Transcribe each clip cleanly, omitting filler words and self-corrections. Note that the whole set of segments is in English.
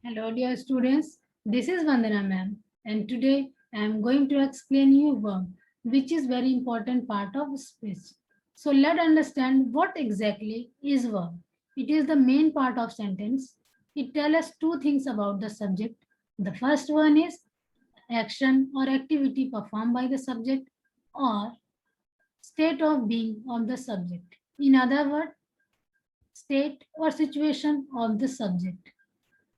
Hello dear students, this is Vandana ma'am and today I am going to explain you verb which is very important part of speech. So let's understand what exactly is verb. It is the main part of sentence. It tells us two things about the subject. The first one is action or activity performed by the subject or state of being of the subject. In other words, state or situation of the subject.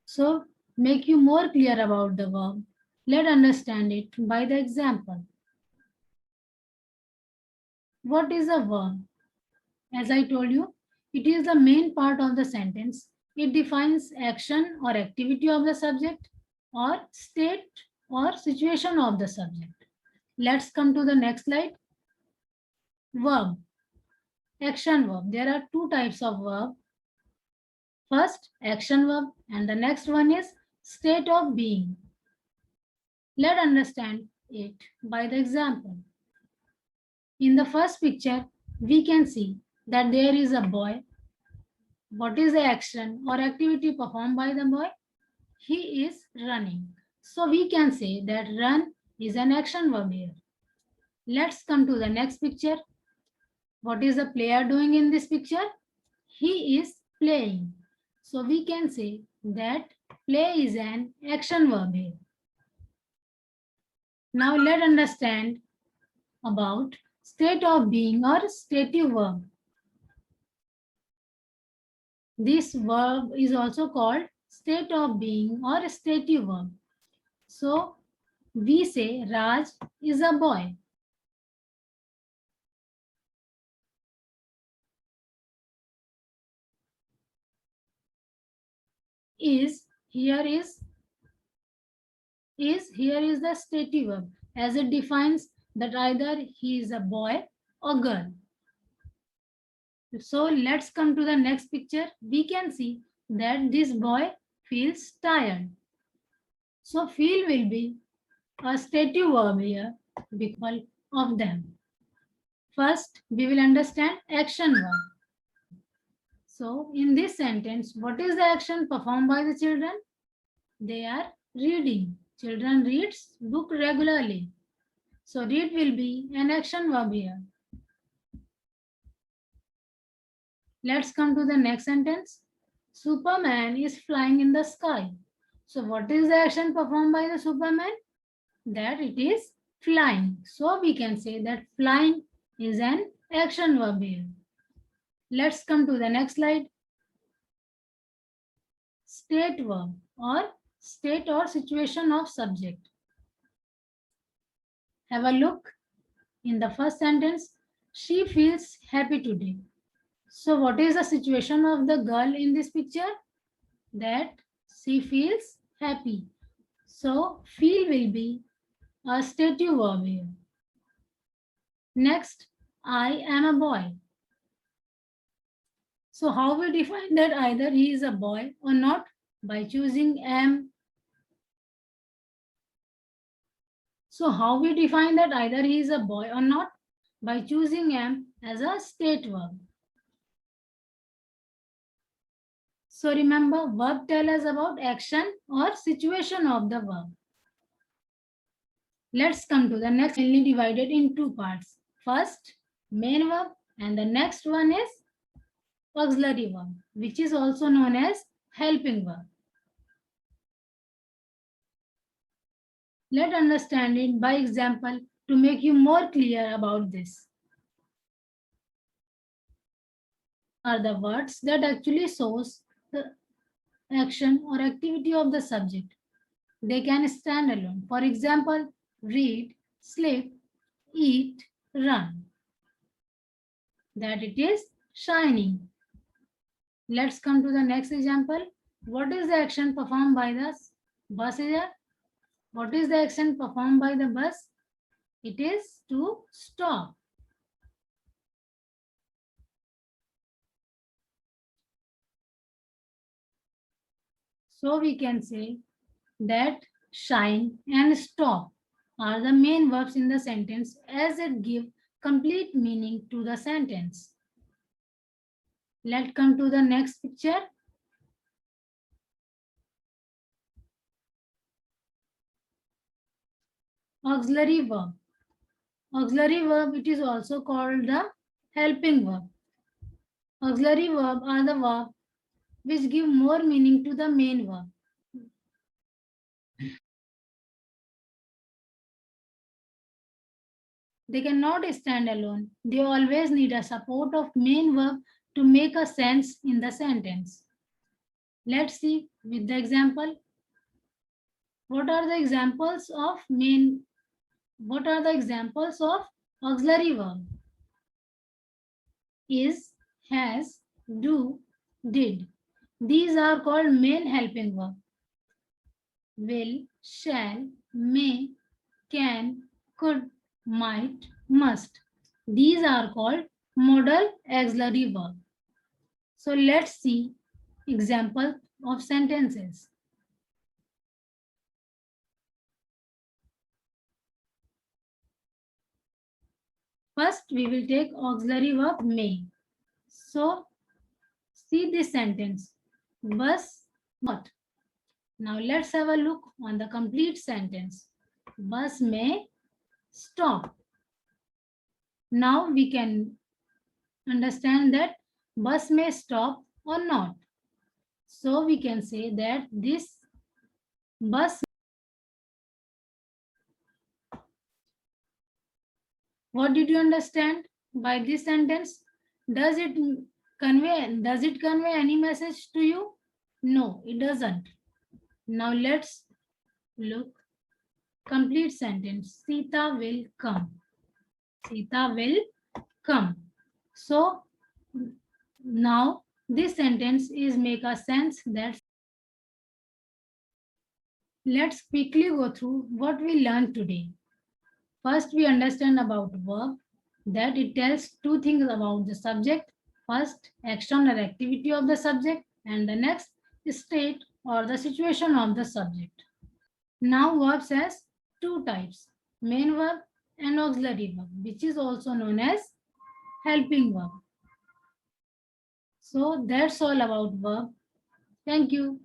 So, make you more clear about the verb. Let's understand it by the example. What is a verb? As I told you, it is the main part of the sentence. It defines action or activity of the subject or state or situation of the subject. Let's come to the next slide. Verb. Action verb. There are two types of verb. First, action verb, and the next one is state of being. Let's understand it by the example. In the first picture, we can see that there is a boy. What is the action or activity performed by the boy? He is running. So we can say that run is an action verb here. Let's come to the next picture. What is the player doing in this picture? He is playing. So we can say that play is an action verb here. Now let's understand about state of being or stative verb. This verb is also called state of being or stative verb. So we say Raj is a boy. Is here is here is the stative verb as it defines that either he is a boy or girl. So let's come to the next picture. We can see that this boy feels tired. So feel will be a stative verb here because of them. First, we will understand action verb. So in this sentence, what is the action performed by the children? They are reading. Children reads book regularly. So read will be an action verb here. Let's come to the next sentence. Superman is flying in the sky. So what is the action performed by the Superman? That it is flying. So we can say that flying is an action verb here. Let's come to the next slide. State verb or state or situation of subject. Have a look. In the first sentence, she feels happy today. So what is the situation of the girl in this picture? That she feels happy. So feel will be a stative verb here. Next, I am a boy. So how we define that either he is a boy or not? By choosing am. So how we define that either he is a boy or not? By choosing am as a state verb. So remember, verb tell us about action or situation of the verb. Let's come to the next, mainly divided in two parts. First, main verb, and the next one is auxiliary verb, which is also known as helping verb. Let's understand it by example to make you more clear about this. Are the words that actually shows the action or activity of the subject. They can stand alone. For example, read, sleep, eat, run. That it is shining. Let's come to the next example. What is the action performed by the bus here? What is the action performed by the bus? It is to stop. So we can say that shine and stop are the main verbs in the sentence as it give complete meaning to the sentence. Let's come to the next picture. auxiliary verb. Auxiliary verb, it is also called the helping verb. Auxiliary verb are the verb which give more meaning to the main verb. They cannot stand alone. They always need a support of main verb to make a sense in the sentence. Let's see with the example. What are the examples of auxiliary verb? Is, has, do, did. These are called main helping verb. Will, shall, may, can, could, might, must. These are called modal auxiliary verb. So let's see example of sentences. First, we will take auxiliary verb may. So see this sentence. Bus what? Now let's have a look on the complete sentence. Bus may stop. Now we can understand that bus may stop or not. So we can say that this bus. What did you understand by this sentence? Does it convey any message to you? No, it doesn't. Now let's look complete sentence. Sita will come. Sita will come. So now this sentence is make a sense that. Let's quickly go through what we learned today. First, we understand about verb, that it tells two things about the subject. First, action or activity of the subject, and the next, state or the situation of the subject. Now verbs has two types, main verb and auxiliary verb, which is also known as helping verb. So that's all about verb. Thank you.